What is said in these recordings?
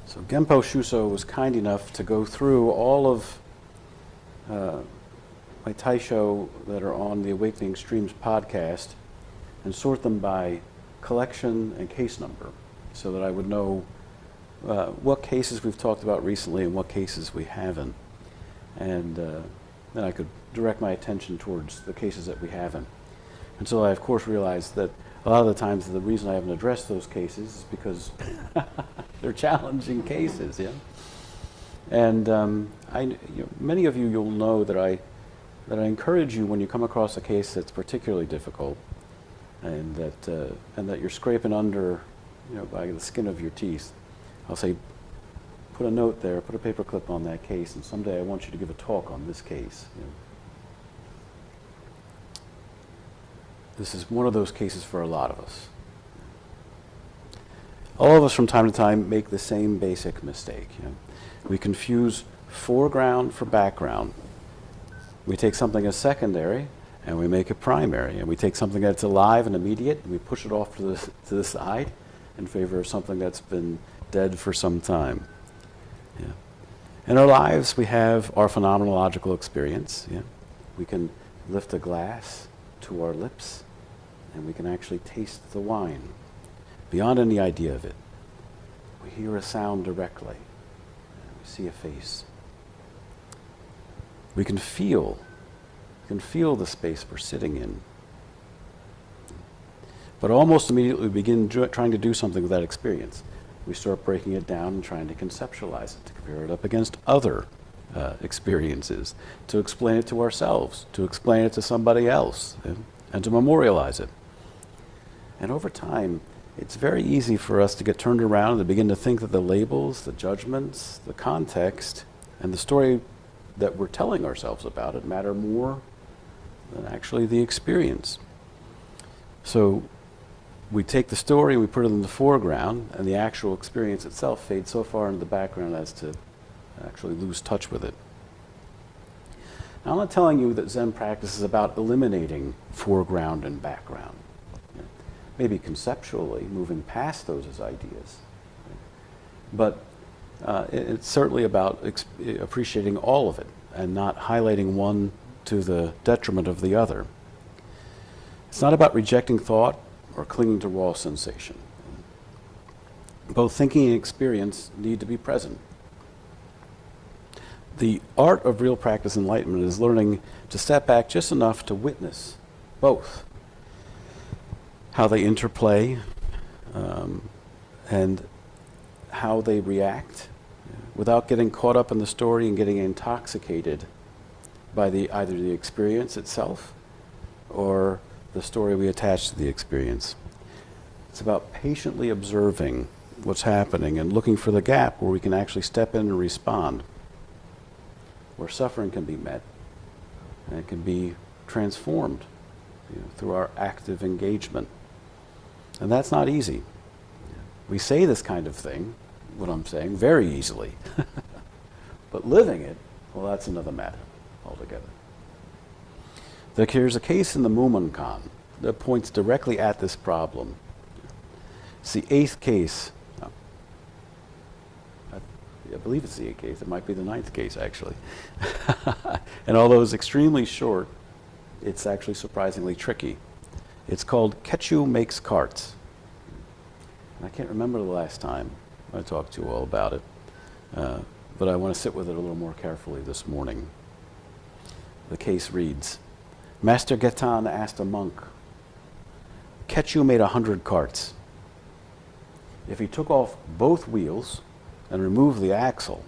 So Genpo Shuso was kind enough to go through all of my Taisho that are on the Awakening Streams podcast and sort them by collection and case number so that I would know what cases we've talked about recently and what cases we haven't. And then I could direct my attention towards the cases that we haven't. Until I, of course, realized that a lot of the times the reason I haven't addressed those cases is because they're challenging cases, yeah. And many of you'll know that I encourage you when you come across a case that's particularly difficult, and that you're scraping under, by the skin of your teeth. I'll say, put a note there, put a paper clip on that case, and someday I want you to give a talk on this case. This is one of those cases for a lot of us. All of us from time to time make the same basic mistake. We confuse foreground for background. We take something as secondary and we make it primary. And we take something that's alive and immediate and we push it off to the side in favor of something that's been dead for some time. Yeah. In our lives, we have our phenomenological experience. Yeah. We can lift a glass to our lips and we can actually taste the wine beyond any idea of it. We hear a sound directly. We see a face. We can feel the space we're sitting in. But almost immediately we begin trying to do something with that experience. We start breaking it down and trying to conceptualize it, to compare it up against other experiences, to explain it to ourselves, to explain it to somebody else, and to memorialize it. And over time, it's very easy for us to get turned around and to begin to think that the labels, the judgments, the context, and the story that we're telling ourselves about it matter more than actually the experience. So we take the story, we put it in the foreground, and the actual experience itself fades so far into the background as to actually lose touch with it. Now, I'm not telling you that Zen practice is about eliminating foreground and background. Maybe conceptually moving past those as ideas. But it's certainly about appreciating all of it and not highlighting one to the detriment of the other. It's not about rejecting thought or clinging to raw sensation. Both thinking and experience need to be present. The art of real practice enlightenment is learning to step back just enough to witness both, how they interplay, and how they react, without getting caught up in the story and getting intoxicated by either the experience itself or the story we attach to the experience. It's about patiently observing what's happening and looking for the gap where we can actually step in and respond, where suffering can be met and it can be transformed through our active engagement. And that's not easy. We say this kind of thing, what I'm saying, very easily. But living it, well, that's another matter altogether. There's a case in the Mumonkan that points directly at this problem. It's the 8th case. I believe it's the 8th case. It might be the 9th case, actually. And although it's extremely short, it's actually surprisingly tricky. It's called Keichu Makes Carts. And I can't remember the last time I talked to you all about it, but I want to sit with it a little more carefully this morning. The case reads, Master Getan asked a monk, Keichu made 100 carts. If he took off both wheels and removed the axle,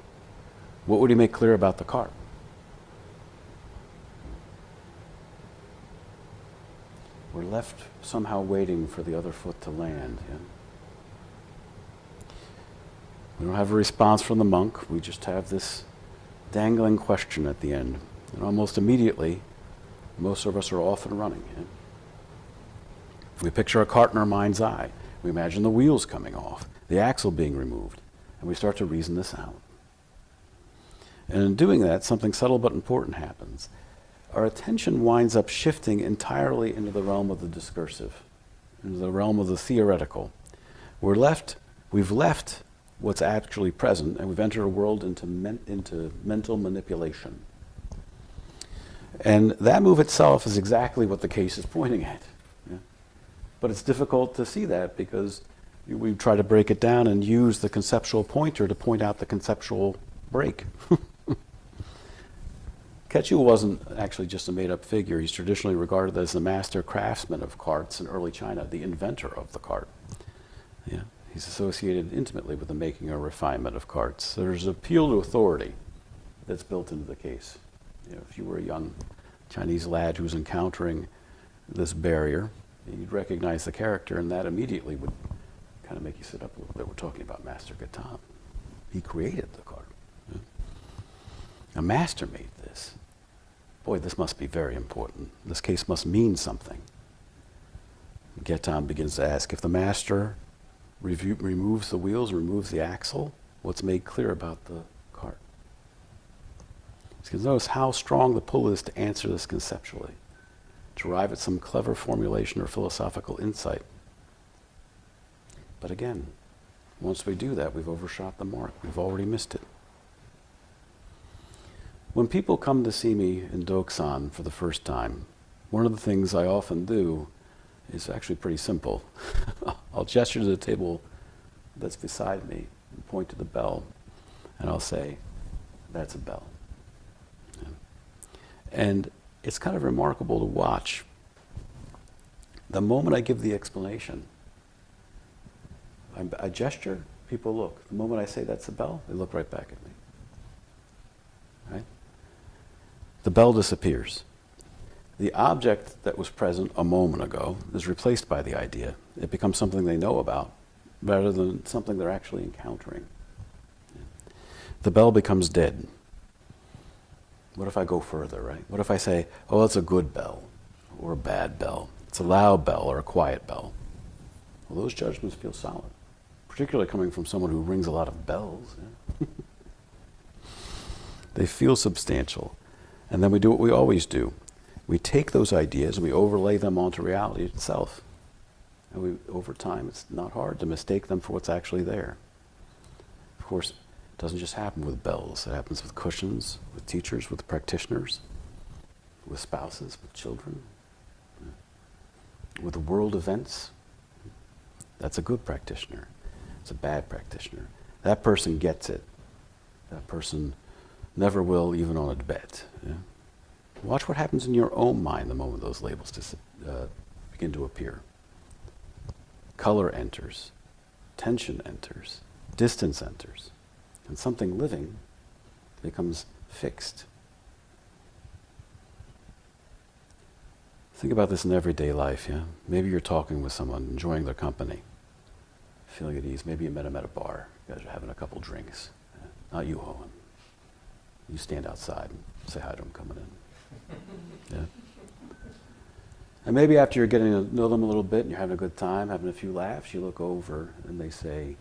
what would he make clear about the cart? We're left somehow waiting for the other foot to land. Yeah? We don't have a response from the monk. We just have this dangling question at the end. And almost immediately, most of us are off and running. Yeah? We picture a cart in our mind's eye. We imagine the wheels coming off, the axle being removed, and we start to reason this out. And in doing that, something subtle but important happens. Our attention winds up shifting entirely into the realm of the discursive, into the realm of the theoretical. We've left what's actually present, and we've entered a world into mental manipulation. And that move itself is exactly what the case is pointing at. Yeah? But it's difficult to see that because we try to break it down and use the conceptual pointer to point out the conceptual break. Keichu wasn't actually just a made-up figure. He's traditionally regarded as the master craftsman of carts in early China, the inventor of the cart. Yeah? He's associated intimately with the making or refinement of carts. So there's an appeal to authority that's built into the case. You know, if you were a young Chinese lad who was encountering this barrier, you'd recognize the character, and that immediately would kind of make you sit up a little bit. We're talking about Master Gaetan. He created the cart. Yeah? A master made this. Boy, this must be very important. This case must mean something. Gaetan begins to ask, if the master removes the wheels, removes the axle, what's made clear about the cart? Because notice how strong the pull is to answer this conceptually, to arrive at some clever formulation or philosophical insight. But again, once we do that, we've overshot the mark. We've already missed it. When people come to see me in dokusan for the first time, one of the things I often do is actually pretty simple. I'll gesture to the table that's beside me and point to the bell, and I'll say, that's a bell. Yeah. And it's kind of remarkable to watch. The moment I give the explanation, I gesture, people look. The moment I say that's a bell, they look right back at me. Right? The bell disappears. The object that was present a moment ago is replaced by the idea. It becomes something they know about rather than something they're actually encountering. The bell becomes dead. What if I go further, right? What if I say, oh, that's a good bell or a bad bell? It's a loud bell or a quiet bell. Well, those judgments feel solid, particularly coming from someone who rings a lot of bells. Yeah? They feel substantial. And then we do what we always do. We take those ideas and we overlay them onto reality itself. And over time, it's not hard to mistake them for what's actually there. Of course, it doesn't just happen with bells. It happens with cushions, with teachers, with practitioners, with spouses, with children, with world events. That's a good practitioner. It's a bad practitioner. That person gets it. That person never will, even on a bet. Yeah? Watch what happens in your own mind the moment those labels begin to appear. Color enters, tension enters, distance enters, and something living becomes fixed. Think about this in everyday life, yeah? Maybe you're talking with someone, enjoying their company, feeling at ease. Maybe you met them at a bar. You guys are having a couple drinks. Yeah? Not you, Owen. You stand outside and say hi to them coming in. Yeah? And maybe after you're getting to know them a little bit and you're having a good time, having a few laughs, you look over and they say,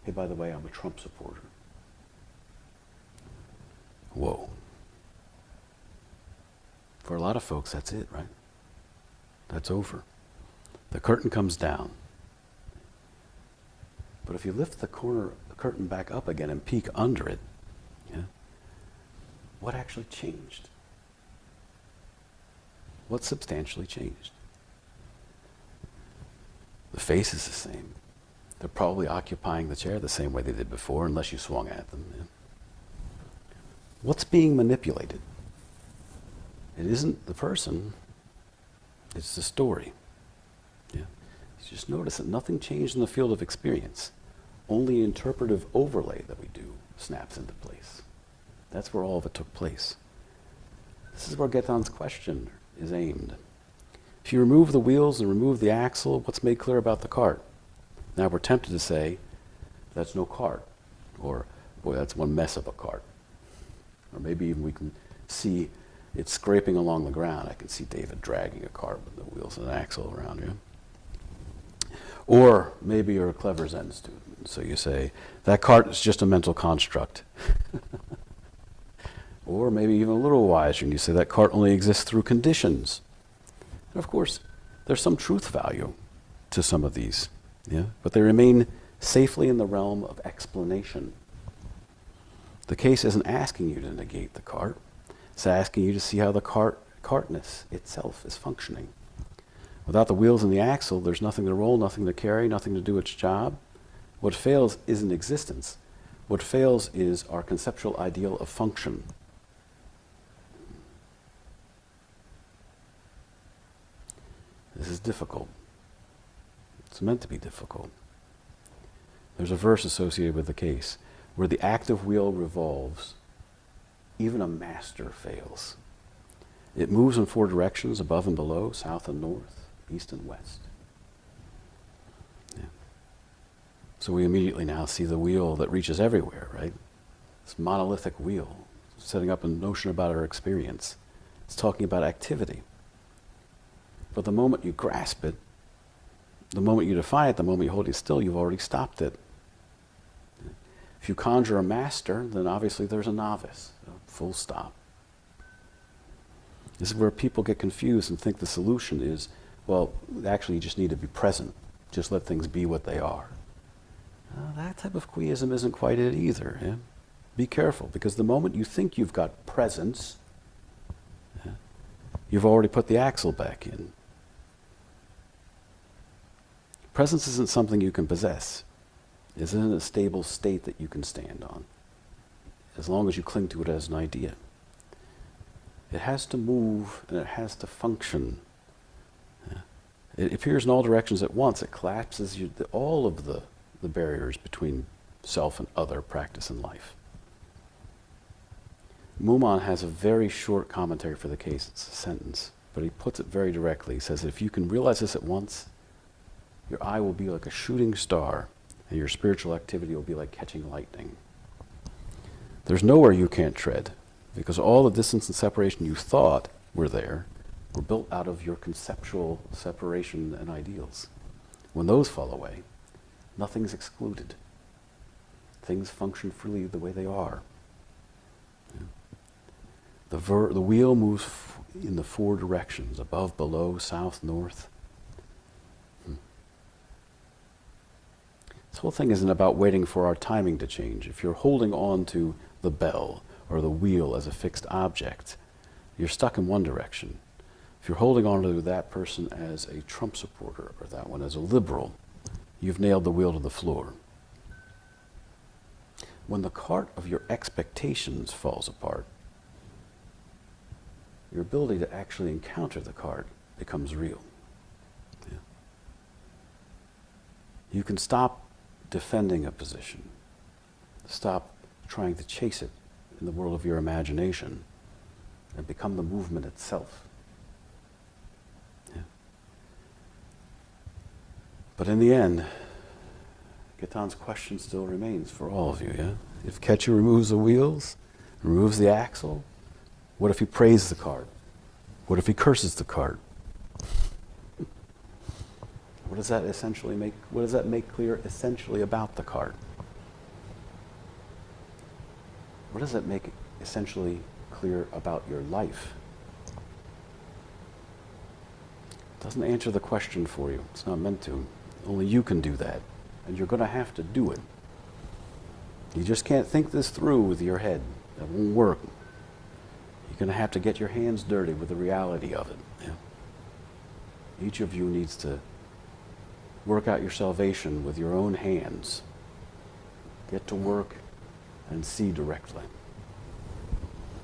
hey, by the way, I'm a Trump supporter. Whoa. For a lot of folks, that's it, right? That's over. The curtain comes down. But if you lift the curtain back up again and peek under it, yeah, what actually changed? What substantially changed? The face is the same. They're probably occupying the chair the same way they did before, unless you swung at them. Yeah. What's being manipulated? It isn't the person, it's the story. Yeah. You just notice that nothing changed in the field of experience. Only interpretive overlay that we do snaps into place. That's where all of it took place. This is where Gaetan's question is aimed. If you remove the wheels and remove the axle, what's made clear about the cart? Now we're tempted to say, that's no cart. Or, boy, that's one mess of a cart. Or maybe even we can see it scraping along the ground. I can see David dragging a cart with the wheels and an axle around you. Or maybe you're a clever Zen student, so you say, that cart is just a mental construct. Or maybe even a little wiser, and you say that cart only exists through conditions. And of course, there's some truth value to some of these, yeah? But they remain safely in the realm of explanation. The case isn't asking you to negate the cart. It's asking you to see how the cartness itself is functioning. Without the wheels and the axle, there's nothing to roll, nothing to carry, nothing to do its job. What fails isn't existence. What fails is our conceptual ideal of function. This is difficult. It's meant to be difficult. There's a verse associated with the case. Where the active wheel revolves, even a master fails. It moves in 4 directions, above and below, south and north, east and west. Yeah. So we immediately now see the wheel that reaches everywhere, right? This monolithic wheel, setting up a notion about our experience. It's talking about activity. But the moment you grasp it, the moment you defy it, the moment you hold it still, you've already stopped it. If you conjure a master, then obviously there's a novice, full stop. This is where people get confused and think the solution is, well, actually you just need to be present. Just let things be what they are. That type of quiesm isn't quite it either. Yeah? Be careful, because the moment you think you've got presence, yeah, you've already put the axle back in. Presence isn't something you can possess. It isn't a stable state that you can stand on, as long as you cling to it as an idea. It has to move and it has to function. Yeah. It appears in all directions at once. It collapses all of the barriers between self and other practice in life. Mumon has a very short commentary for the case. It's a sentence, but he puts it very directly. He says, if you can realize this at once, your eye will be like a shooting star, and your spiritual activity will be like catching lightning. There's nowhere you can't tread, because all the distance and separation you thought were there were built out of your conceptual separation and ideals. When those fall away, nothing's excluded. Things function freely the way they are. Yeah. The wheel moves in the 4 directions, above, below, south, north. This whole thing isn't about waiting for our timing to change. If you're holding on to the bell or the wheel as a fixed object, you're stuck in one direction. If you're holding on to that person as a Trump supporter or that one as a liberal, you've nailed the wheel to the floor. When the cart of your expectations falls apart, your ability to actually encounter the cart becomes real. Yeah. You can stop defending a position. Stop trying to chase it in the world of your imagination and become the movement itself. Yeah. But in the end, Gaetan's question still remains for all of you. Yeah? If Keichu removes the wheels, removes the axle, what if he praises the cart? What if he curses the cart? What does that essentially make? What does that make clear essentially about the cart? What does that make essentially clear about your life? It doesn't answer the question for you. It's not meant to. Only you can do that, and you're going to have to do it. You just can't think this through with your head. That won't work. You're going to have to get your hands dirty with the reality of it. Yeah. Each of you needs to work out your salvation with your own hands. Get to work and see directly.